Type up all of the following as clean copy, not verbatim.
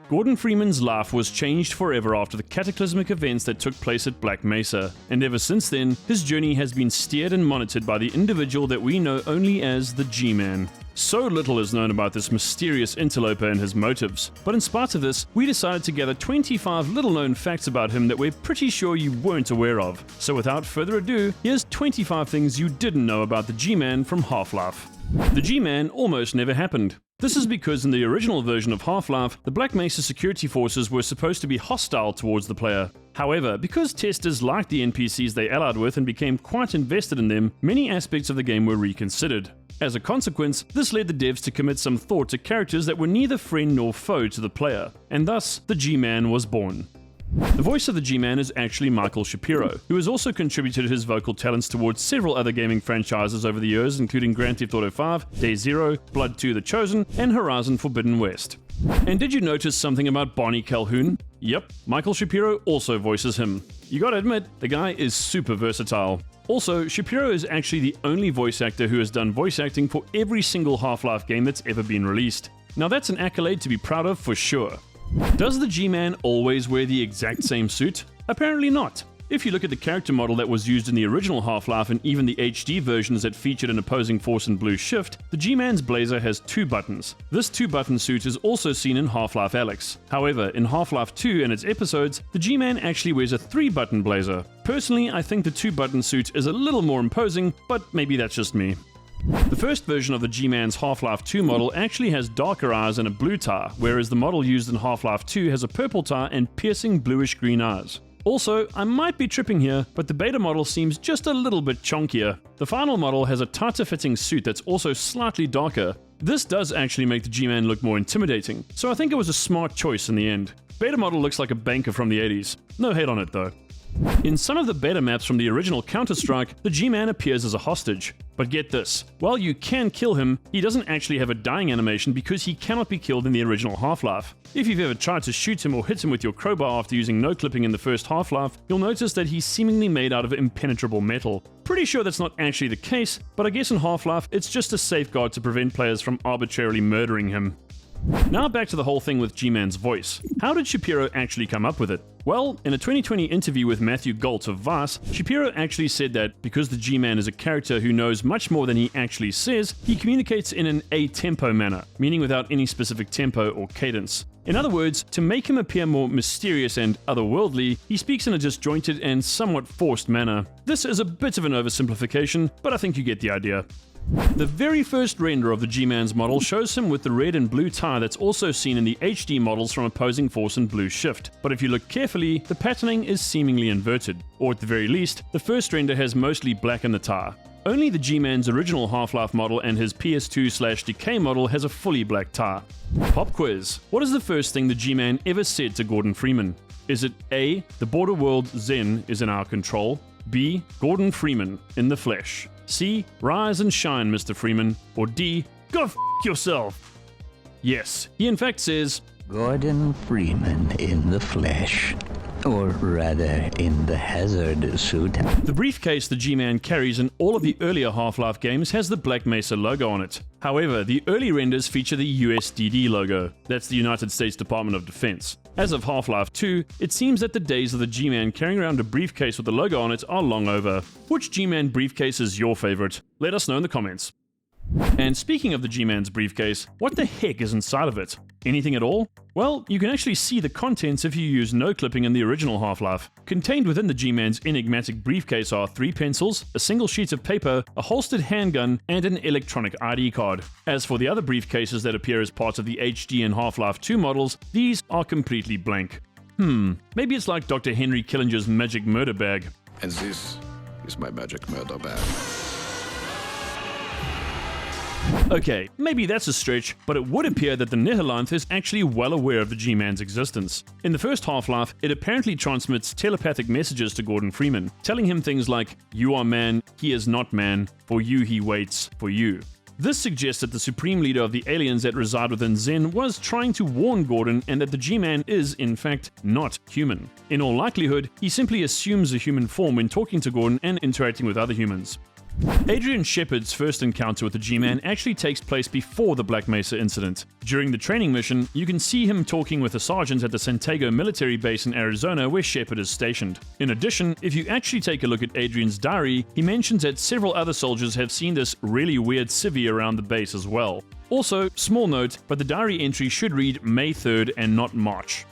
Gordon Freeman's life was changed forever after the cataclysmic events that took place at Black Mesa, and ever since then, his journey has been steered and monitored by the individual that we know only as the Gman. So little is known about this mysterious interloper and his motives, but in spite of this, we decided to gather 25 little-known facts about him that we're pretty sure you weren't aware of. So without further ado, here's 25 things you didn't know about the Gman from Half-Life. The Gman almost never happened. This is because in the original version of Half-Life, the Black Mesa security forces were supposed to be hostile towards the player. However, because testers liked the NPCs they allied with and became quite invested in them, many aspects of the game were reconsidered. As a consequence, this led the devs to commit some thought to characters that were neither friend nor foe to the player, and thus the Gman was born. The voice of the Gman is actually Michael Shapiro, who has also contributed his vocal talents towards several other gaming franchises over the years, including Grand Theft Auto 5, Day Zero, Blood 2 The Chosen, and Horizon Forbidden West. And did you notice something about Barney Calhoun? Yep, Michael Shapiro also voices him. You gotta admit, the guy is super versatile. Also, Shapiro is actually the only voice actor who has done voice acting for every single Half-Life game that's ever been released. Now that's an accolade to be proud of for sure. Does the Gman always wear the exact same suit? Apparently not. If you look at the character model that was used in the original Half-Life and even the HD versions that featured an opposing force in blue shift, the Gman's blazer has 2 buttons. This 2-button suit is also seen in Half-Life Alyx. However, in Half-Life 2 and its episodes, the Gman actually wears a 3-button blazer. Personally, I think the 2-button suit is a little more imposing, but maybe that's just me. The first version of the Gman's Half-Life 2 model actually has darker eyes and a blue tie, whereas the model used in Half-Life 2 has a purple tie and piercing bluish-green eyes. Also, I might be tripping here, but the beta model seems just a little bit chonkier. The final model has a tighter-fitting suit that's also slightly darker. This does actually make the Gman look more intimidating, so I think it was a smart choice in the end. Beta model looks like a banker from the 80s. No hate on it though. In some of the beta maps from the original Counter-Strike, the Gman appears as a hostage. But get this, while you can kill him, he doesn't actually have a dying animation because he cannot be killed in the original Half-Life. If you've ever tried to shoot him or hit him with your crowbar after using no-clipping in the first Half-Life, you'll notice that he's seemingly made out of impenetrable metal. Pretty sure that's not actually the case, but I guess in Half-Life it's just a safeguard to prevent players from arbitrarily murdering him. Now back to the whole thing with Gman's voice. How did Shapiro actually come up with it? Well, in a 2020 interview with Matthew Gault of Vice, Shapiro actually said that because the Gman is a character who knows much more than he actually says, he communicates in an a-tempo manner, meaning without any specific tempo or cadence. In other words, to make him appear more mysterious and otherworldly, he speaks in a disjointed and somewhat forced manner. This is a bit of an oversimplification, but I think you get the idea. The very first render of the Gman's model shows him with the red and blue tie that's also seen in the HD models from opposing force and blue shift, but if you look carefully, the patterning is seemingly inverted, or at the very least, the first render has mostly black in the tie. Only the Gman's original Half-Life model and his PS2/Decay model has a fully black tie. Pop quiz. What is the first thing the Gman ever said to Gordon Freeman? Is it A, the border world Zen is in our control? B, Gordon Freeman, in the flesh? C, rise and shine, Mr. Freeman? Or D, go f*** yourself? Yes, he in fact says, Gordon Freeman in the flesh. Or rather, in the hazard suit. The briefcase the Gman carries in all of the earlier Half-Life games has the Black Mesa logo on it. However, the early renders feature the USDD logo. That's the United States Department of Defense. As of Half-Life 2, it seems that the days of the Gman carrying around a briefcase with the logo on it are long over. Which Gman briefcase is your favorite? Let us know in the comments. And speaking of the Gman's briefcase, what the heck is inside of it? Anything at all? Well, you can actually see the contents if you use no-clipping in the original Half-Life. Contained within the Gman's enigmatic briefcase are 3 pencils, a single sheet of paper, a holstered handgun, and an electronic ID card. As for the other briefcases that appear as part of the HD and Half-Life 2 models, these are completely blank. Maybe it's like Dr. Henry Killinger's magic murder bag. And this is my magic murder bag. Okay, maybe that's a stretch, but it would appear that the Nihilanth is actually well aware of the Gman's existence. In the first Half-Life, it apparently transmits telepathic messages to Gordon Freeman, telling him things like, "You are man, he is not man, for you he waits, for you." This suggests that the supreme leader of the aliens that reside within Zen was trying to warn Gordon and that the Gman is, in fact, not human. In all likelihood, he simply assumes a human form when talking to Gordon and interacting with other humans. Adrian Shepard's first encounter with the G-Man actually takes place before the Black Mesa incident. During the training mission, you can see him talking with a sergeant at the Santiago military base in Arizona where Shepard is stationed. In addition, if you actually take a look at Adrian's diary, he mentions that several other soldiers have seen this really weird civvy around the base as well. Also, small note, but the diary entry should read May 3rd and not March.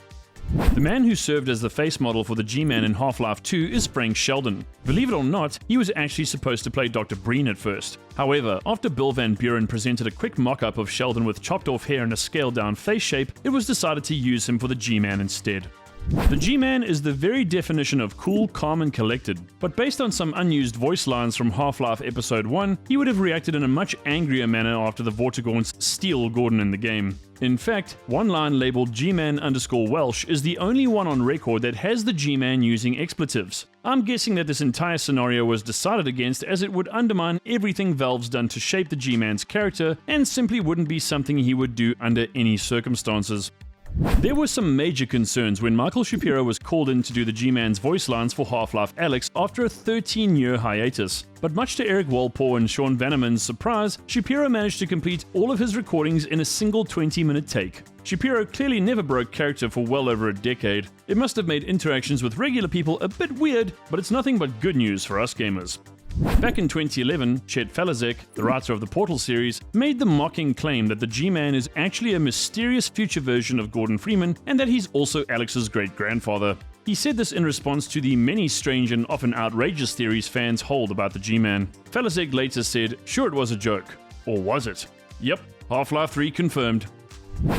The man who served as the face model for the G-Man in Half-Life 2 is Frank Sheldon. Believe it or not, he was actually supposed to play Dr. Breen at first. However, after Bill Van Buren presented a quick mock-up of Sheldon with chopped off hair and a scaled-down face shape, it was decided to use him for the G-Man instead. The G-Man is the very definition of cool, calm and collected, but based on some unused voice lines from Half-Life Episode 1, he would have reacted in a much angrier manner after the Vortigaunt's steal Gordon in the game. In fact, one line labeled Gman_Welsh is the only one on record that has the G-Man using expletives. I'm guessing that this entire scenario was decided against as it would undermine everything Valve's done to shape the G-Man's character and simply wouldn't be something he would do under any circumstances. There were some major concerns when Michael Shapiro was called in to do the G-Man's voice lines for Half-Life Alyx after a 13-year hiatus. But much to Eric Walpole and Sean Vanneman's surprise, Shapiro managed to complete all of his recordings in a single 20-minute take. Shapiro clearly never broke character for well over a decade. It must have made interactions with regular people a bit weird, but it's nothing but good news for us gamers. Back in 2011, Chet Falazek, the writer of the Portal series, made the mocking claim that the G-Man is actually a mysterious future version of Gordon Freeman and that he's also Alex's great-grandfather. He said this in response to the many strange and often outrageous theories fans hold about the G-Man. Falazek later said, "Sure, it was a joke." Or was it? Yep, Half-Life 3 confirmed.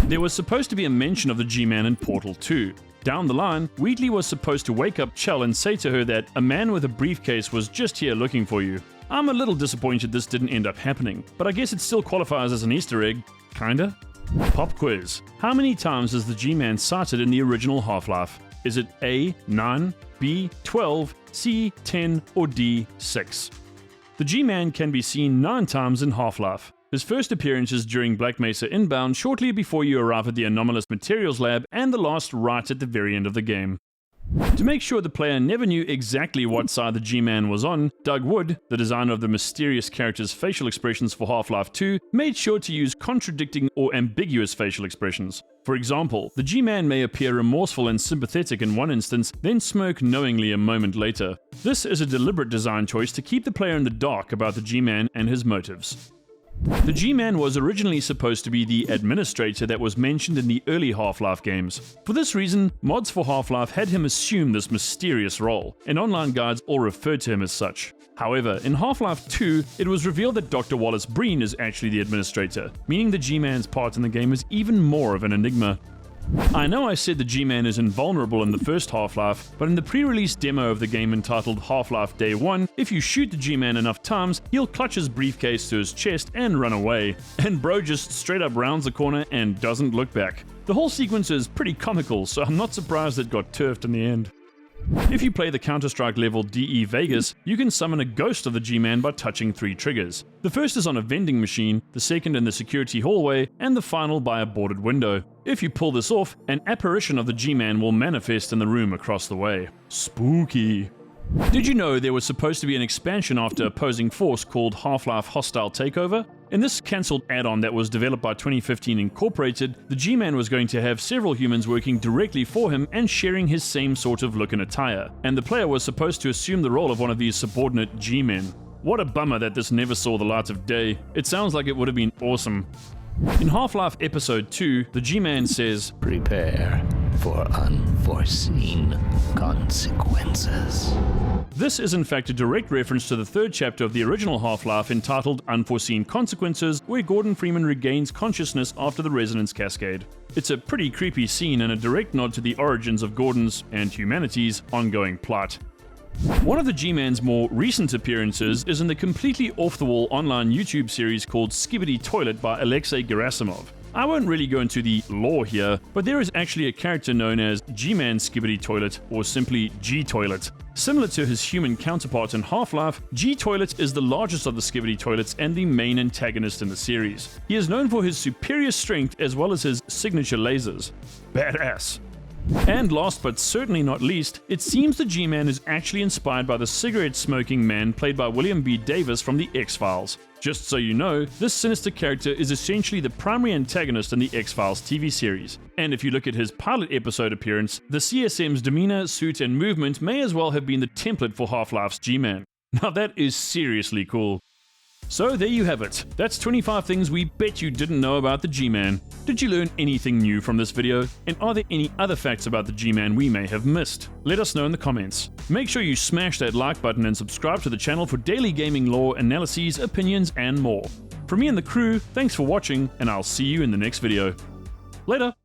There was supposed to be a mention of the G-Man in Portal 2. Down the line, Wheatley was supposed to wake up Chell and say to her that a man with a briefcase was just here looking for you. I'm a little disappointed this didn't end up happening, but I guess it still qualifies as an Easter egg, kinda? Pop quiz. How many times is the G-Man cited in the original Half-Life? Is it A, 9, B, 12, C, 10, or D, 6? The G-Man can be seen 9 times in Half-Life. His first appearance is during Black Mesa Inbound shortly before you arrive at the Anomalous Materials Lab, and the last right at the very end of the game. To make sure the player never knew exactly what side the G-Man was on, Doug Wood, the designer of the mysterious character's facial expressions for Half-Life 2, made sure to use contradicting or ambiguous facial expressions. For example, the G-Man may appear remorseful and sympathetic in one instance, then smirk knowingly a moment later. This is a deliberate design choice to keep the player in the dark about the G-Man and his motives. The G-Man was originally supposed to be the administrator that was mentioned in the early Half-Life games. For this reason, mods for Half-Life had him assume this mysterious role, and online guides all referred to him as such. However, in Half-Life 2, it was revealed that Dr. Wallace Breen is actually the administrator, meaning the G-Man's part in the game is even more of an enigma. I know I said the G-Man is invulnerable in the first Half-Life, but in the pre-release demo of the game entitled Half-Life Day 1, if you shoot the G-Man enough times, he'll clutch his briefcase to his chest and run away. And bro just straight up rounds the corner and doesn't look back. The whole sequence is pretty comical, so I'm not surprised it got turfed in the end. If you play the Counter-Strike level DE Vegas, you can summon a ghost of the G-Man by touching 3 triggers. The first is on a vending machine, the second in the security hallway, and the final by a boarded window. If you pull this off, an apparition of the G-Man will manifest in the room across the way. Spooky. Did you know there was supposed to be an expansion after Opposing Force called Half-Life Hostile Takeover? In this cancelled add-on that was developed by 2015 Incorporated, the G-Man was going to have several humans working directly for him and sharing his same sort of look and attire, and the player was supposed to assume the role of one of these subordinate G-Men. What a bummer that this never saw the light of day. It sounds like it would have been awesome. In Half-Life Episode 2, the G-Man says, Prepare for unforeseen consequences. This is in fact a direct reference to the 3rd chapter of the original Half-Life entitled Unforeseen Consequences, where Gordon Freeman regains consciousness after the resonance cascade. It's a pretty creepy scene and a direct nod to the origins of Gordon's, and humanity's, ongoing plot. One of the G-Man's more recent appearances is in the completely off-the-wall online YouTube series called Skibidi Toilet by Alexei Gerasimov. I won't really go into the lore here, but there is actually a character known as G-Man Skibidi Toilet, or simply G-Toilet. Similar to his human counterpart in Half-Life, G-Toilet is the largest of the Skibidi Toilets and the main antagonist in the series. He is known for his superior strength as well as his signature lasers. Badass. And last but certainly not least, it seems the G-Man is actually inspired by the cigarette-smoking man played by William B. Davis from The X-Files. Just so you know, this sinister character is essentially the primary antagonist in the X-Files TV series. And if you look at his pilot episode appearance, the CSM's demeanor, suit, and movement may as well have been the template for Half-Life's G-Man. Now that is seriously cool. So there you have it. That's 25 things we bet you didn't know about the G-Man. Did you learn anything new from this video? And are there any other facts about the G-Man we may have missed? Let us know in the comments. Make sure you smash that like button and subscribe to the channel for daily gaming lore, analyses, opinions, and more. From me and the crew, thanks for watching, and I'll see you in the next video. Later!